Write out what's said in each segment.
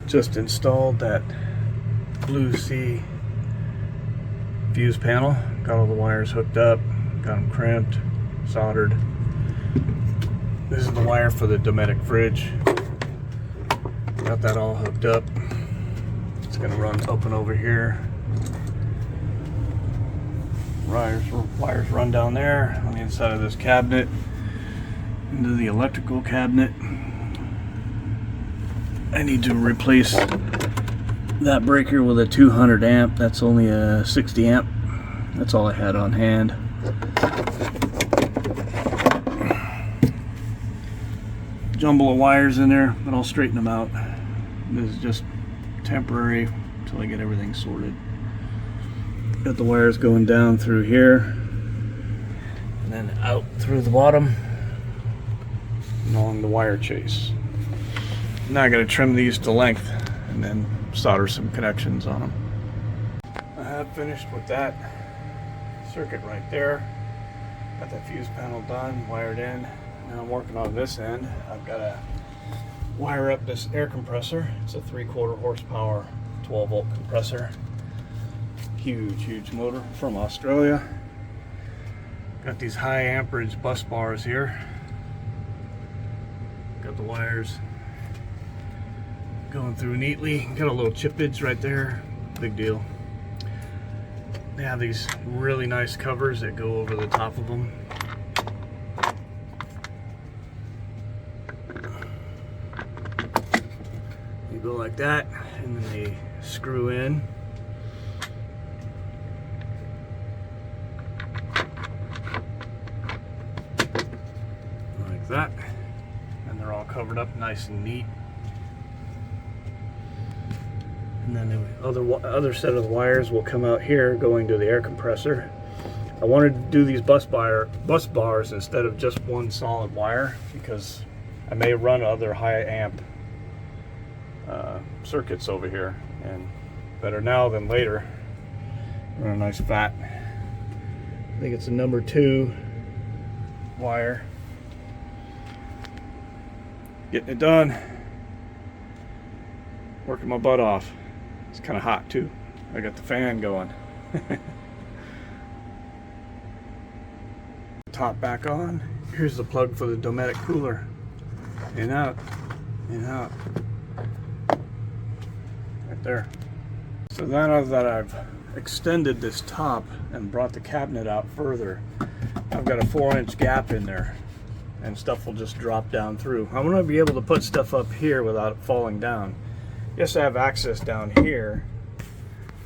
Just installed that Blue Sea fuse panel. Got all the wires hooked up, got them crimped, soldered. This is the wire for the Dometic fridge. Got that all hooked up. It's gonna run open over here. Wires run down there on the inside of this cabinet into the electrical cabinet. I need to replace that breaker with a 200 amp. That's only a 60 amp. That's all I had on hand. Jumble of wires in there, but I'll straighten them out. This is just temporary until I get everything sorted. Got the wires going down through here and then out through the bottom and along the wire chase. Now I got to trim these to length and then solder some connections on them. I have finished with that circuit right there. Got that fuse panel done, wired in. Now I'm working on this end. I've got to wire up this air compressor. It's a 3/4 horsepower 12 volt compressor. Huge motor from Australia. Got these high amperage bus bars here. Got the wires going through neatly. Got a little chippage right there. Big deal. They have these really nice covers that go over the top of them. You go like that, and then they screw in. Like that. And they're all covered up nice and neat. And then the other set of the wires will come out here going to the air compressor. I wanted to do these bus bars instead of just one solid wire because I may run other high amp circuits over here, and better now than later. Run a nice fat, I think it's a number 2 wire. Getting it done. Working my butt off. It's kind of hot too. I got the fan going. Top back on. Here's the plug for the Dometic cooler. In, out, in, out. Right there. So now that I've extended this top and brought the cabinet out further, I've got a 4-inch gap in there and stuff will just drop down through. I want to be able to put stuff up here without it falling down. Yes, I have access down here,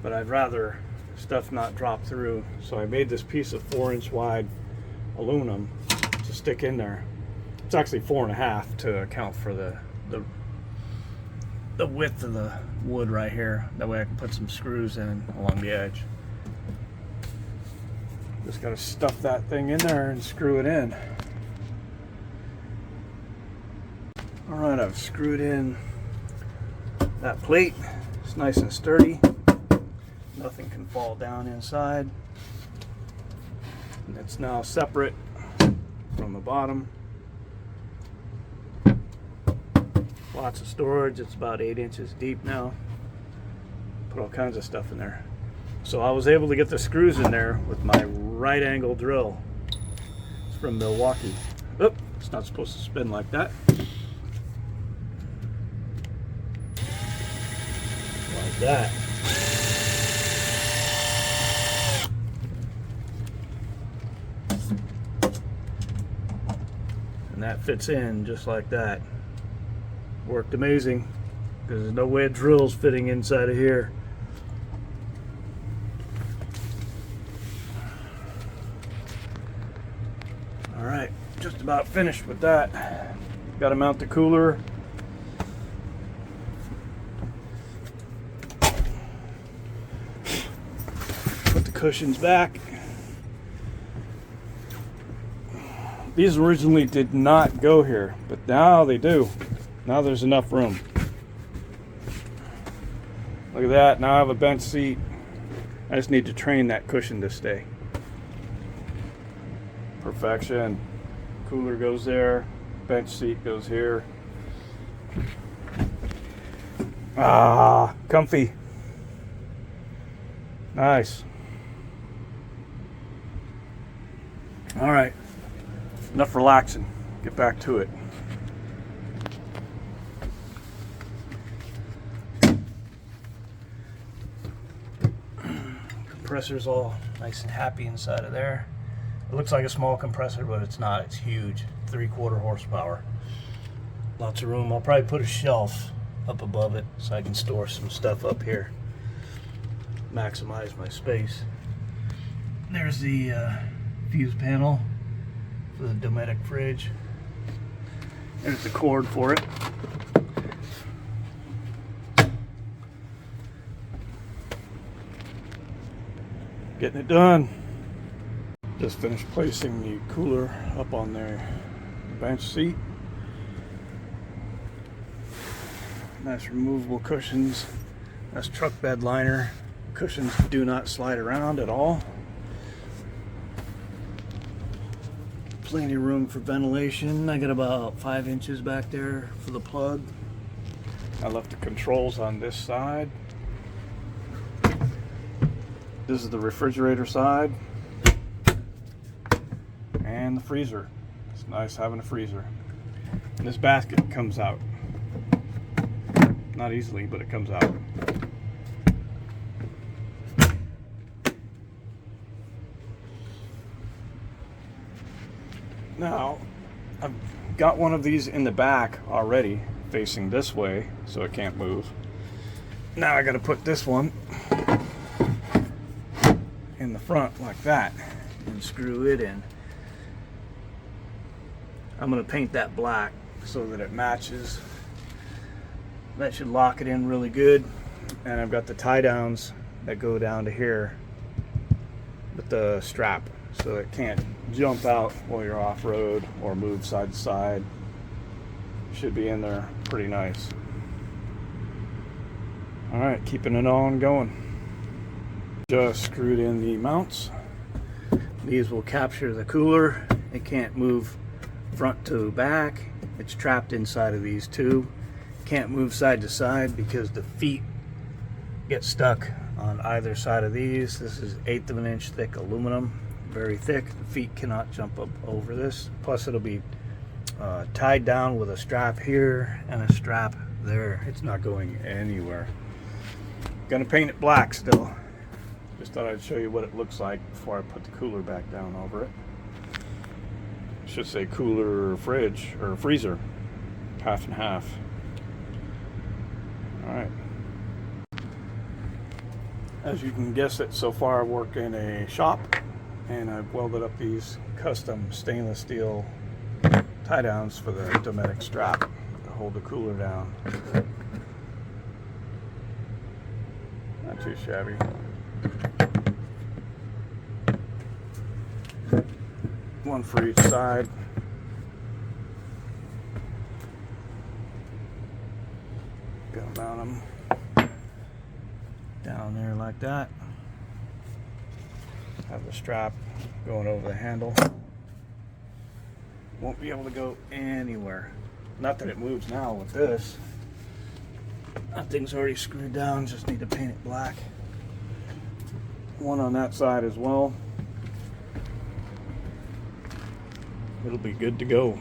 but I'd rather stuff not drop through. So I made this piece of 4-inch wide aluminum to stick in there. It's actually 4.5 to account for the width of the wood right here. That way I can put some screws in along the edge. Just got to stuff that thing in there and screw it in. Alright, I've screwed in that plate. It's nice and sturdy. Nothing can fall down inside. And it's now separate from the bottom. Lots of storage. It's about 8 inches deep now. Put all kinds of stuff in there. So I was able to get the screws in there with my right angle drill. It's from Milwaukee. Oop, it's not supposed to spin like that. Like that. And that fits in just like that. Worked amazing because there's no way a drill's fitting inside of here. Alright, just about finished with that. Got to mount the cooler. Put the cushions back. These originally did not go here, but now they do. Now there's enough room. Look at that. Now I have a bench seat. I just need to train that cushion to stay. Perfection. Cooler goes there. Bench seat goes here. Ah, comfy. Nice. All right, enough relaxing. Get back to it. Compressor's all nice and happy inside of there. It looks like a small compressor, but it's not. It's huge. 3/4 horsepower. Lots of room. I'll probably put a shelf up above it so I can store some stuff up here. Maximize my space. There's the fuse panel for the Dometic fridge. There's the cord for it. Getting it done. Just finished placing the cooler up on the bench seat. Nice removable cushions. That's truck bed liner. Cushions do not slide around at all. Plenty of room for ventilation. I got about 5 inches back there for the plug. I left the controls on this side. This is the refrigerator side and the freezer. It's nice having a freezer. And this basket comes out. Not easily, but it comes out. Now, I've got one of these in the back already, facing this way, so it can't move. Now I gotta put this one in the front like that and screw it in. I'm gonna paint that black so that it matches. That should lock it in really good. And I've got the tie downs that go down to here with the strap, so it can't jump out while you're off-road or move side to side. Should be in there pretty nice. All right, keeping it on going. Just screwed in the mounts. These will capture the cooler. It can't move front to back. It's trapped inside of these two. Can't move side to side because the feet get stuck on either side of these. This is 1/8 of an inch thick aluminum, very thick. The feet cannot jump up over this. Plus it'll be tied down with a strap here and a strap there. It's not going anywhere. Gonna paint it black still. Just thought I'd show you what it looks like before I put the cooler back down over it. Should say cooler fridge or freezer, half and half. All right. As you can guess it, so far I work in a shop, and I've welded up these custom stainless steel tie downs for the Dometic strap to hold the cooler down. Not too shabby. One for each side. Gonna mount them down there like that. Have the strap going over the handle. Won't be able to go anywhere. Not that it moves now with this. That thing's already screwed down, just need to paint it black. One on that side as well. It'll be good to go.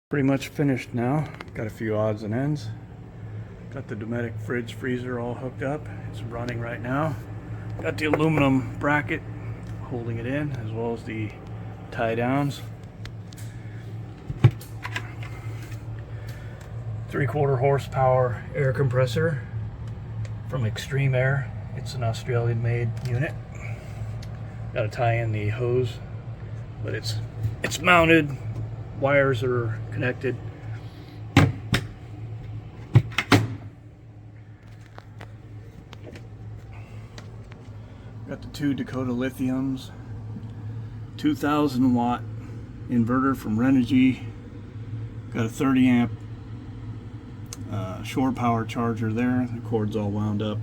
Pretty much finished now. Got a few odds and ends. Got the Dometic fridge freezer all hooked up. It's running right now. Got the aluminum bracket holding it in, as well as the tie downs. 3/4 horsepower air compressor from Extreme Air. It's an Australian made unit. Got to tie in the hose, but it's mounted. Wires are connected. Got the 2 Dakota lithiums, 2,000 watt inverter from Renogy. Got a 30 amp shore power charger there. The cord's all wound up.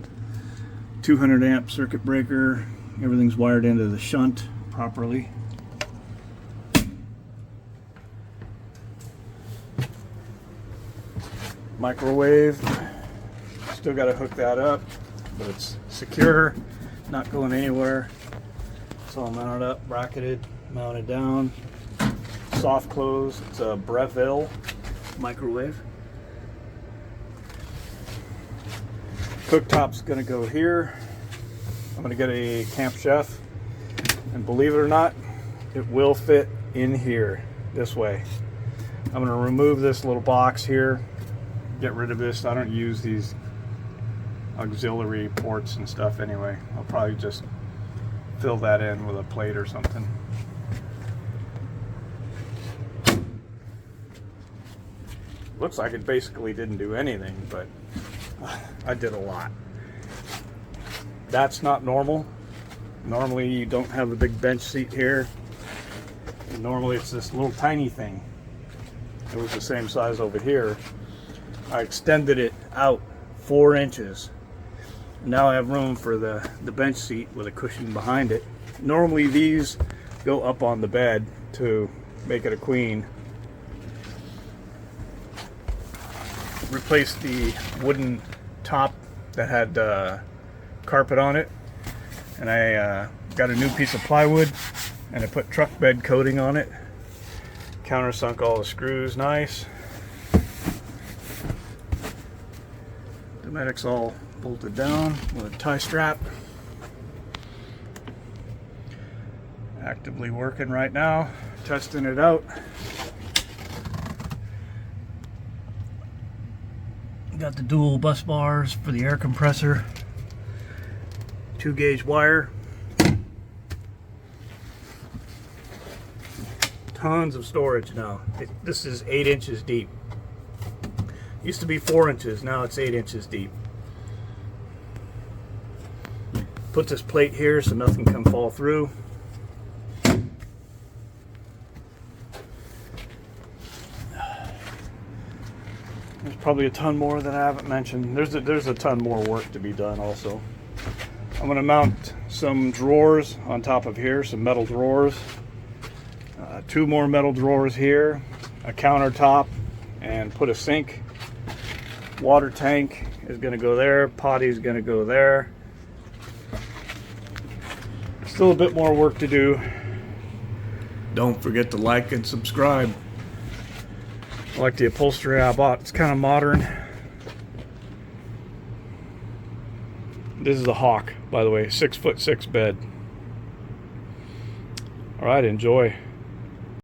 200 amp circuit breaker. Everything's wired into the shunt properly. Microwave. Still got to hook that up, but it's secure, not going anywhere. It's all mounted up, bracketed, mounted down. Soft close. It's a Breville microwave. Cooktop's gonna go here. I'm gonna get a Camp Chef, and believe it or not, it will fit in here this way. I'm gonna remove this little box here, get rid of this. I don't use these auxiliary ports and stuff anyway. I'll probably just fill that in with a plate or something. Looks like it basically didn't do anything, but I did a lot. That's not normal. Normally you don't have a big bench seat here. And normally it's this little tiny thing. It was the same size over here. I extended it out 4 inches. Now I have room for the bench seat with a cushion behind it. Normally these go up on the bed to make it a queen. Replaced the wooden top that had carpet on it, and I got a new piece of plywood, and I put truck bed coating on it. Countersunk all the screws nice. Pneumatic's all bolted down with a tie strap. Actively working right now, testing it out. Got the dual bus bars for the air compressor. 2-gauge wire. Tons of storage now. This is 8 inches deep. Used to be 4 inches, now it's 8 inches deep. Put this plate here so nothing can fall through. There's probably a ton more that I haven't mentioned. There's a ton more work to be done also. I'm going to mount some drawers on top of here, some metal drawers. 2 more metal drawers here, a countertop, and put a sink. Water tank is going to go there, potty is going to go there. Still a bit more work to do. Don't forget to like and subscribe. I like the upholstery I bought. It's kind of modern. This is a Hawk, by the way, 6'6" bed. All right, enjoy.